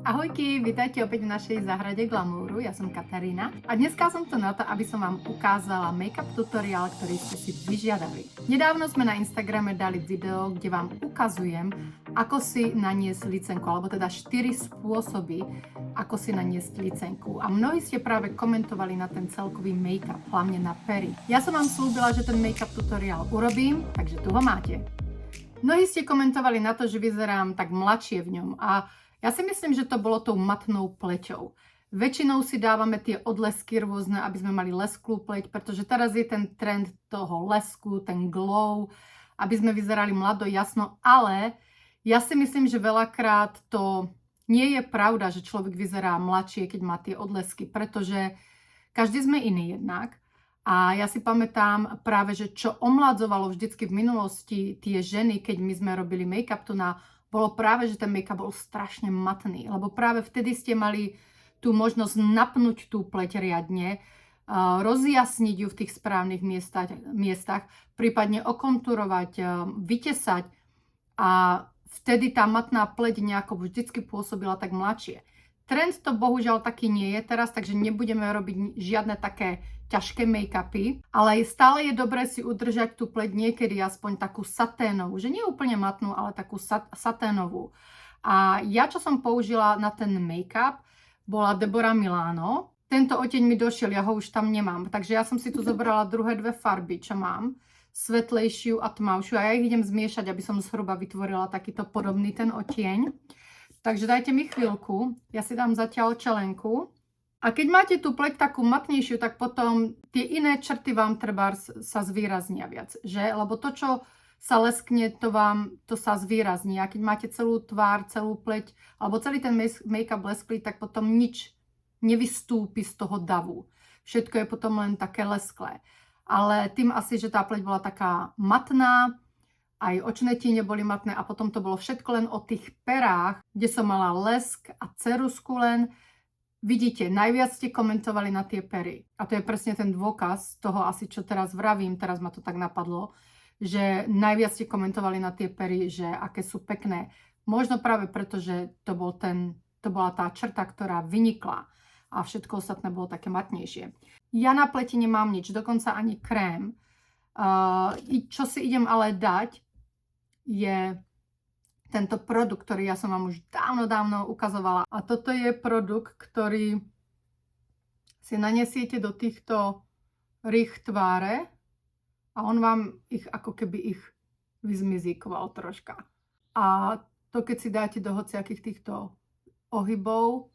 Ahojky, vítajte opäť v našej záhrade Glamouru, ja som Katarína a dneska som tu na to, aby som vám ukázala make-up tutoriál, ktorý ste si vyžiadali. Nedávno sme na Instagrame dali video, kde vám ukazujem, ako si naniesť licenku, alebo teda 4 spôsoby, ako si naniesť licenku. A mnohí ste práve komentovali na ten celkový make-up, hlavne na pery. Ja som vám slúbila, že ten make-up tutoriál urobím, takže tu ho máte. Mnohí ste komentovali na to, že vyzerám tak mladšie v ňom a ja si myslím, že to bolo tou matnou pleťou. Väčšinou si dávame tie odlesky rôzne, aby sme mali lesklú pleť, pretože teraz je ten trend toho lesku, ten glow, aby sme vyzerali mlado, jasno, ale ja si myslím, že veľakrát to nie je pravda, že človek vyzerá mladšie, keď má tie odlesky, pretože každý sme iný jednak. A ja si pamätám práve, že čo omladzovalo vždycky v minulosti tie ženy, keď my sme robili make-up tu bolo práve, že ten make-up bol strašne matný, lebo práve vtedy ste mali tú možnosť napnúť tú pleť riadne, rozjasniť ju v tých správnych miestach, prípadne okonturovať, vytesať a vtedy tá matná pleť nejako vždycky pôsobila tak mladšie. Trend to bohužiaľ taký nie je teraz, takže nebudeme robiť žiadne také ťažké make-upy, ale stále je dobré si udržať tú pleť niekedy aspoň takú saténovú, že nie úplne matnú, ale takú saténovú. A ja, čo som použila na ten make-up, bola Deborah Milano. Tento oteň mi došiel, ja ho už tam nemám, takže ja som si tu zobrala druhé dve farby, čo mám, svetlejšiu a tmavšiu a ja ich idem zmiešať, aby som zhruba vytvorila takýto podobný ten odtieň. Takže dajte mi chvíľku, ja si dám zatiaľ čelenku. A keď máte tú pleť takú matnejšiu, tak potom tie iné črty vám trebárs sa zvýraznia viac, že? Lebo to, čo sa leskne, to sa zvýrazní. A keď máte celú tvár, celú pleť, alebo celý ten make-up lesklý, tak potom nič nevystúpi z toho davu. Všetko je potom len také lesklé. Ale tým asi, že tá pleť bola taká matná, aj očné tiene boli matné a potom to bolo všetko len o tých perách, kde som mala lesk a ceruzku len. Vidíte, najviac ste komentovali na tie pery. A to je presne ten dôkaz toho asi, čo teraz vravím, teraz ma to tak napadlo, že najviac ste komentovali na tie pery, že aké sú pekné. Možno práve preto, že to bola tá črta, ktorá vynikla a všetko ostatné bolo také matnejšie. Ja na pleti nemám nič, dokonca ani krém. Čo si idem ale dať, je tento produkt, ktorý ja som vám už dávno ukazovala. A toto je produkt, ktorý si nanesiete do týchto rých tváre a on vám ich ako keby ich vyzmizíkoval troška. A to keď si dáte do hociakých týchto ohybov,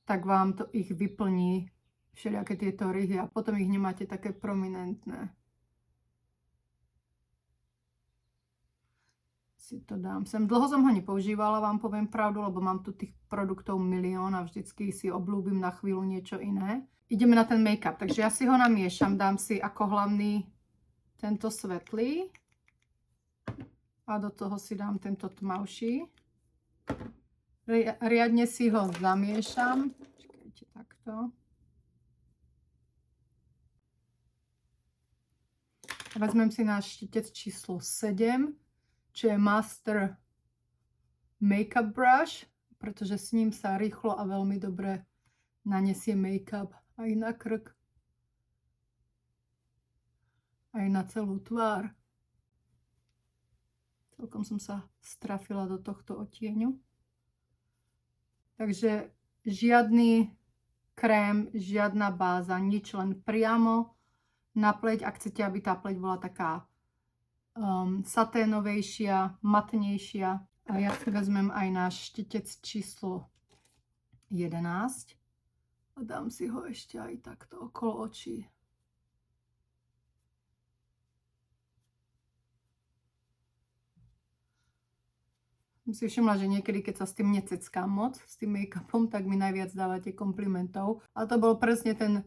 tak vám to ich vyplní všelijaké tieto ryhy a potom ich nemáte také prominentné. Si to dám sem. Dlho som ho nepoužívala, vám poviem pravdu, lebo mám tu tých produktov milión a vždycky si obľúbim na chvíľu niečo iné. Ideme na ten make-up, takže ja si ho namiešam, dám si ako hlavný tento svetlý a do toho si dám tento tmavší. Riadne si ho zamiešam. Počkajte, takto. Vezmem si náš štítec číslo 7. Čo je Master Makeup Brush, pretože s ním sa rýchlo a veľmi dobre nanesie make-up aj na krk, aj na celú tvár. Celkom som sa strafila do tohto odtieňu. Takže žiadny krém, žiadna báza, nič, len priamo na pleť, ak chcete, aby tá pleť bola taká saténovejšia, matnejšia. A ja si vezmem aj náš štítec číslo 11 a dám si ho ešte aj takto okolo očí. Som si všimla, že niekedy, keď sa s tým nececkám moc, s tým make-upom, tak mi najviac dávate komplimentov. A to bol presne ten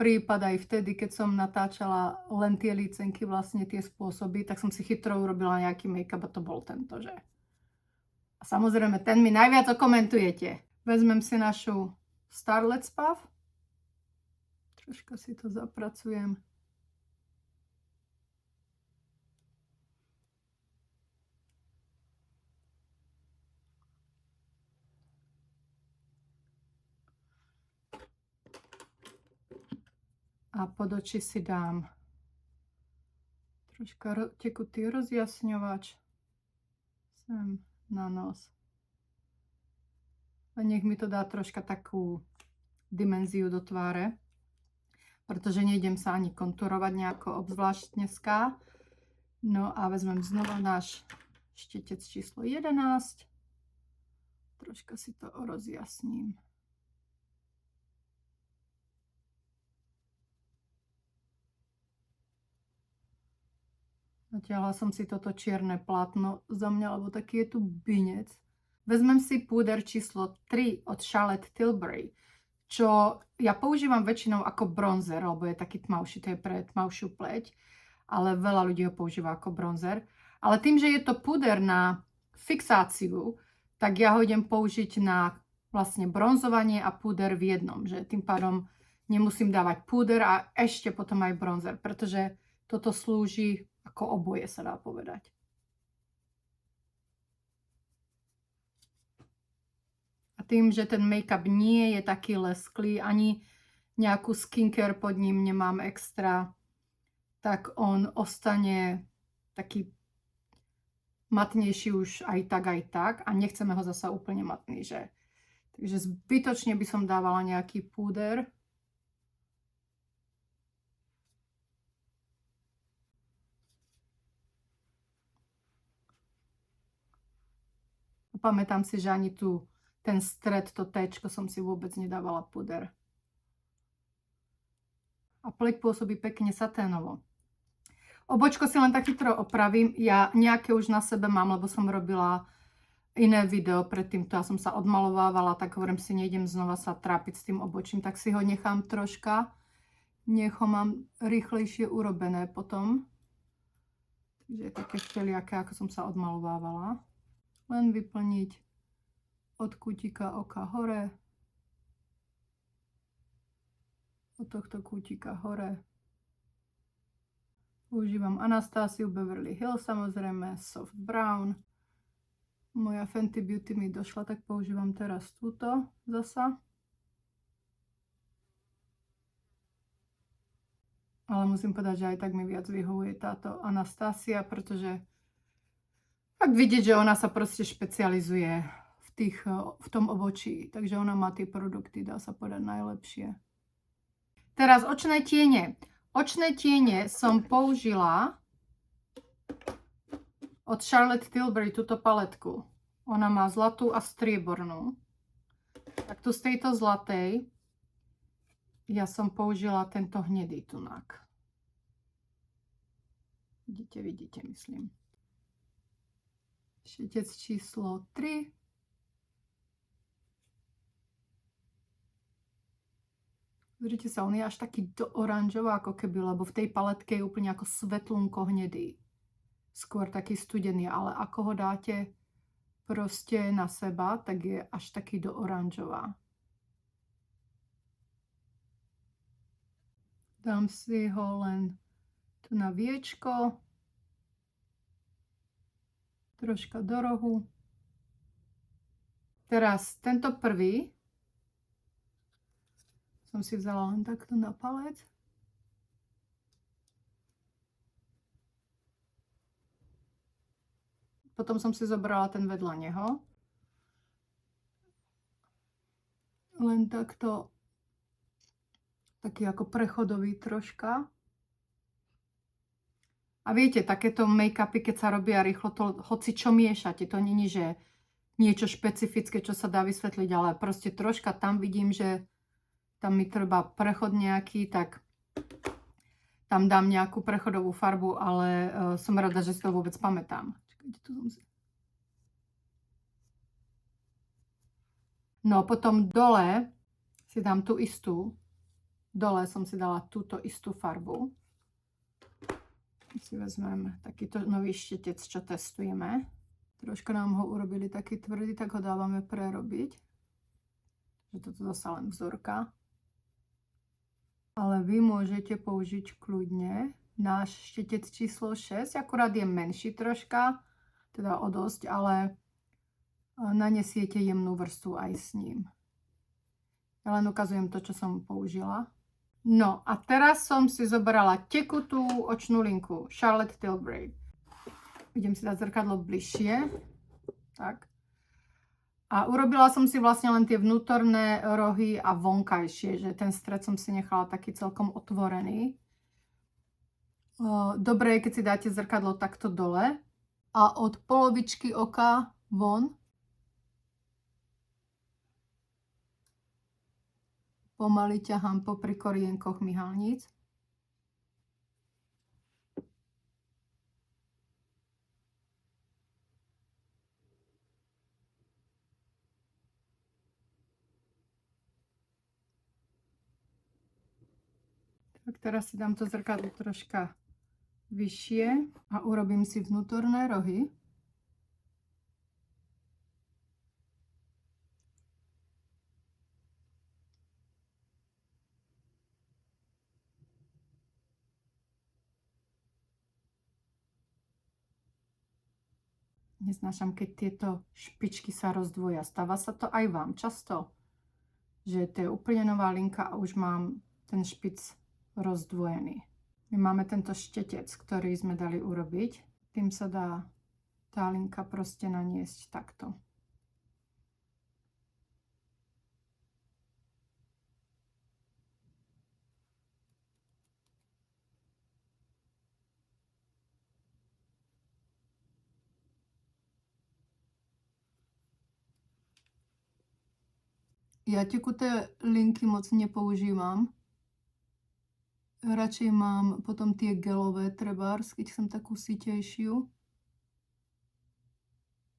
prípad aj vtedy, keď som natáčala len tie lícenky, vlastne tie spôsoby, tak som si chytro urobila nejaký make-up a to bol tento, že? A samozrejme, ten mi najviac okomentujete. Vezmem si našu Starlet's Puff. Troška si to zapracujem. A pod oči si dám troška tekutý rozjasňovač sem na nos. A nech mi to dá troška takú dimenziu do tváre, pretože nejdem sa ani konturovať nejako obzvlášť dneska. No a vezmem znova náš štetec číslo 11. Troška si to rozjasním. Natiahla som si toto čierne plátno za mňa, lebo taký je tu binec. Vezmem si púder číslo 3 od Charlotte Tilbury, čo ja používam väčšinou ako bronzer, lebo je taký tmavší, to je pre tmavšiu pleť, ale veľa ľudí ho používa ako bronzer. Ale tým, že je to púder na fixáciu, tak ja ho idem použiť na vlastne bronzovanie a púder v jednom, že tým pádom nemusím dávať púder a ešte potom aj bronzer, pretože toto slúži ako oboje, sa dá povedať. A tým, že ten make-up nie je taký lesklý, ani nejakú skincare pod ním nemám extra, tak on ostane taký matnejší už aj tak a nechceme ho zasa úplne matný, že? Takže zbytočne by som dávala nejaký púder. Pamätám si, že ani tu ten stred, to téčko som si vôbec nedávala puder. A pleť pôsobí pekne saténovo. Obočko si len tak chytro opravím. Ja nejaké už na sebe mám, lebo som robila iné video predtým. Ja som sa odmalovávala, tak hovorím si, nejdem znova sa trápiť s tým obočím, tak si ho nechám troška. Nech ho mám rýchlejšie urobené potom. Takže je také všelijaké, ako som sa odmalovávala. Len vyplniť od kútika oka hore, od tohto kútika hore. Používam Anastáciu Beverly Hills, samozrejme, Soft Brown. Moja Fenty Beauty mi došla, tak používam teraz túto zasa. Ale musím povedať, že aj tak mi viac vyhovuje táto Anastácia, pretože fakt vidieť, že ona sa proste špecializuje v tom obočí. Takže ona má tie produkty, dá sa povedať, najlepšie. Teraz očné tiene. Očné tiene som použila od Charlotte Tilbury túto paletku. Ona má zlatú a striebornú. Tak tu z tejto zlatej ja som použila tento hnedý tunák. Vidíte, myslím. Štetec číslo 3. Pozrite sa, on je až taký do oranžový, ako keby, lebo v tej paletke je úplne ako svetlunko hnedý. Skôr taký studený, ale ako ho dáte proste na seba, tak je až taký do oranžová. Dám si ho len tu na viečko. Troška do rohu. Teraz tento prvý som si vzala len takto na palec. Potom som si zobrala ten vedľa neho. Len takto, taký ako prechodový troška. A viete, takéto make-upy, keď sa robia rýchlo, to hoci čo miešate, to není, že niečo špecifické, čo sa dá vysvetliť, ale proste troška tam vidím, že tam mi treba prechod nejaký, tak tam dám nejakú prechodovú farbu, ale som rada, že si to vôbec pamätám. Čakajte, tu som si... No potom dole si dám tú istú. Dole som si dala túto istú farbu. Si vezmem takýto nový štetec, čo testujeme. Troška nám ho urobili taký tvrdý, tak ho dávame prerobiť. Že toto zase len vzorka. Ale vy môžete použiť kľudne náš štetec číslo 6, akurát je menší troška, teda o dosť, ale nanesiete jemnú vrstvu aj s ním. Ja len ukazujem to, čo som použila. No a teraz som si zobrala tekutú očnú linku Charlotte Tilbury. Idem si dať zrkadlo bližšie. Tak. A urobila som si vlastne len tie vnútorné rohy a vonkajšie, že ten stred som si nechala taký celkom otvorený. Dobre je, keď si dáte zrkadlo takto dole a od polovičky oka von pomaly ťahám popri korienkoch myhalníc. Tak teraz si dám to zrkadlo troška vyššie a urobím si vnútorné rohy. Neznášam, keď tieto špičky sa rozdvoja. Stáva sa to aj vám často? Že to je úplne nová linka a už mám ten špic rozdvojený. My máme tento štetec, ktorý sme dali urobiť. Tým sa dá tá linka proste naniesť takto. Ja tekuté linky moc nepoužívam. Radšej mám potom tie gelové trebárs, keď som takú sitejšiu.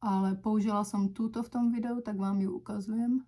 Ale použila som túto v tom videu, tak vám ju ukazujem.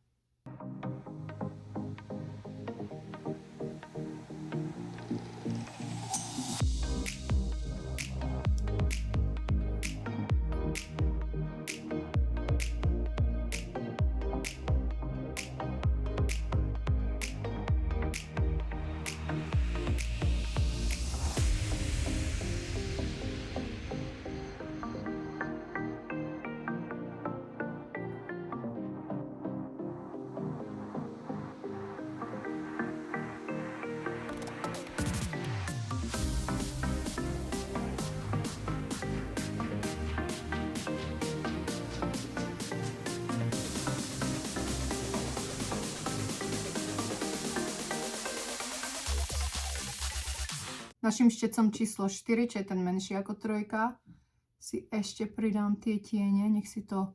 Našim štecom číslo 4, čo je ten menší ako trojka, si ešte pridám tie tiene, nech si to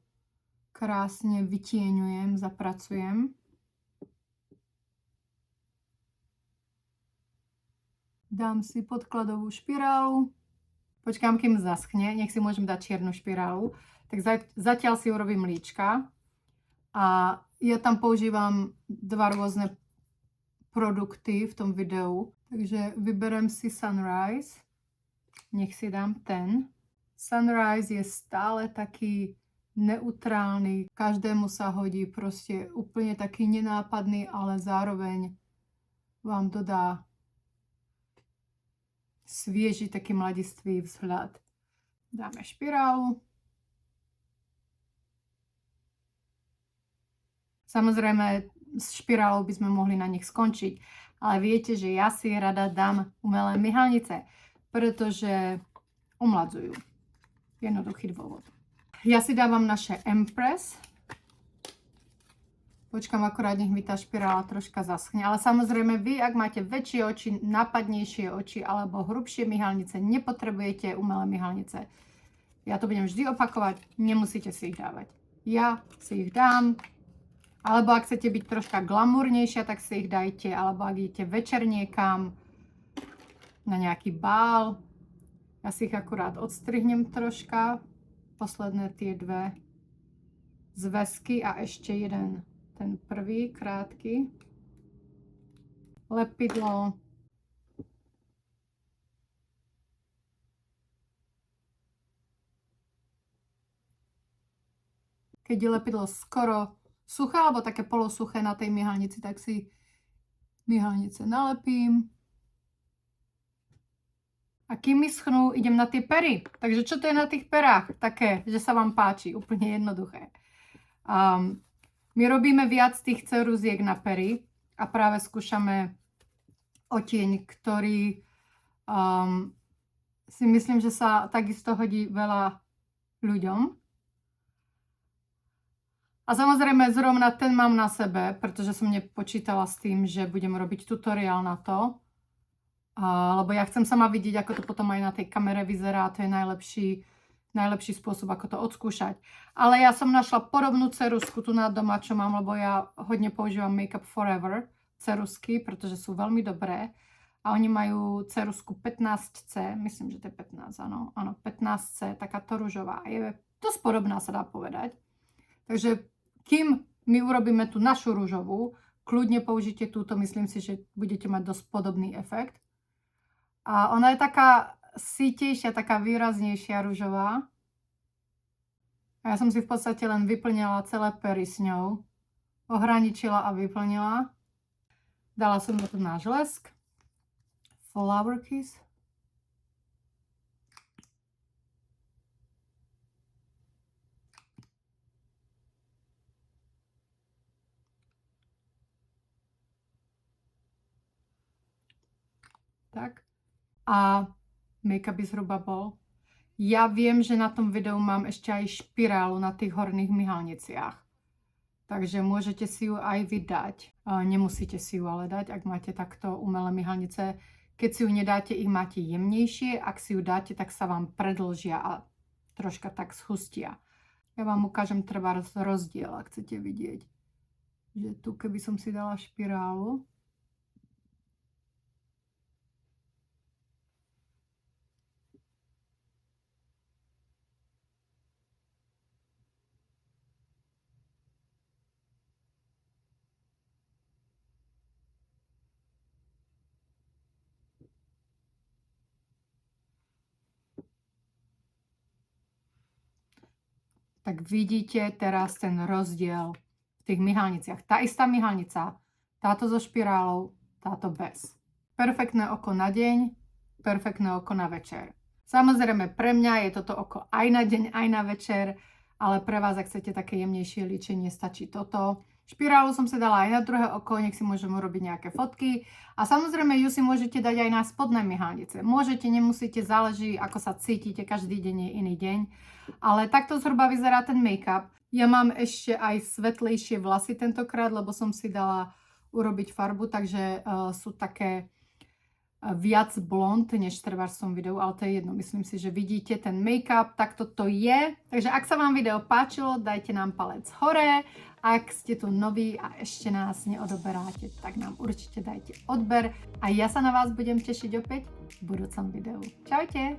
krásne vytieňujem, zapracujem. Dám si podkladovú špirálu. Počkám, kým zaschne, nech si môžem dať čiernu špirálu. Tak zatiaľ si urobím líčka. A ja tam používam dva rôzne produkty v tom videu. Takže vyberem si Sunrise. Nech si dám ten. Sunrise je stále taký neutrálny. Každému sa hodí, proste úplne taký nenápadný, ale zároveň vám dodá svieži, taký mladistvý vzhľad. Dáme špirálu. Samozrejme, s špirálou by sme mohli na nich skončiť, ale viete, že ja si rada dám umelé myhalnice, pretože umladzujú. Jednoduchý dôvod. Ja si dávam naše Empress. Počkám akorát, nech mi tá špirála troška zaschne. Ale samozrejme vy, ak máte väčšie oči, nápadnejšie oči alebo hrubšie myhalnice, nepotrebujete umelé myhalnice. Ja to budem vždy opakovať, nemusíte si ich dávať. Ja si ich dám. Alebo ak chcete byť troška glamúrnejšia, tak si ich dajte. Alebo ak idete večer niekam na nejaký bál. Ja si ich akurát odstrihnem troška. Posledné tie dve zväzky a ešte jeden, ten prvý, krátky. Lepidlo. Keď je lepidlo skoro suché alebo také polosuché na tej myhalnici, tak si myhalnice nalepím. A kým vyschnú, idem na tie pery. Takže čo to je na tých perách? Také, že sa vám páči. Úplne jednoduché. My robíme viac tých ceruziek na pery a práve skúšame odtieň, ktorý si myslím, že sa takisto hodí veľa ľuďom. A samozrejme zrovna ten mám na sebe, pretože som nepočítala s tým, že budem robiť tutoriál na to. Lebo ja chcem sama vidieť, ako to potom aj na tej kamere vyzerá. To je najlepší spôsob, ako to odskúšať. Ale ja som našla podobnú ceruzku tu na doma, čo mám, lebo ja hodne používam Makeup Forever ceruzky, pretože sú veľmi dobré. A oni majú ceruzku 15C, myslím, že to je 15, áno, 15C, takáto ružová. Je dosť podobná, sa dá povedať. Takže kým my urobíme tú našu ružovú, kľudne použite túto, myslím si, že budete mať dosť podobný efekt. A ona je taká sítejšia, taká výraznejšia ružová. A ja som si v podstate len vyplňala celé pery s ňou. Ohraničila a vyplnila. Dala som na to náš lesk. Flower Kiss. Tak. A make-up by zhruba bol. Ja viem, že na tom videu mám ešte aj špirálu na tých horných myhalniciach. Takže môžete si ju aj vydať. Nemusíte si ju ale dať, ak máte takto umelé myhalnice. Keď si ju nedáte, ich máte jemnejšie. Ak si ju dáte, tak sa vám predĺžia a troška tak schustia. Ja vám ukážem treba rozdiel, ak chcete vidieť. Že tu, keby som si dala špirálu, tak vidíte teraz ten rozdiel v tých myhalniciach. Tá istá myhalnica, táto so špirálou, táto bez. Perfektné oko na deň, perfektné oko na večer. Samozrejme pre mňa je toto oko aj na deň, aj na večer, ale pre vás, ak chcete také jemnejšie líčenie, stačí toto. Špirálu som si dala aj na druhé oko, nech si môžem urobiť nejaké fotky. A samozrejme ju si môžete dať aj na spodné myhalnice. Môžete, nemusíte, záleží, ako sa cítite, každý deň je iný deň. Ale takto zhruba vyzerá ten make-up. Ja mám ešte aj svetlejšie vlasy tentokrát, lebo som si dala urobiť farbu, takže sú také viac blond, než treba v tom videu, ale to je jedno. Myslím si, že vidíte ten make-up, takto to je. Takže ak sa vám video páčilo, dajte nám palec hore. Ak ste tu noví a ešte nás neodoberáte, tak nám určite dajte odber. A ja sa na vás budem tešiť opäť v budúcom videu. Čaute!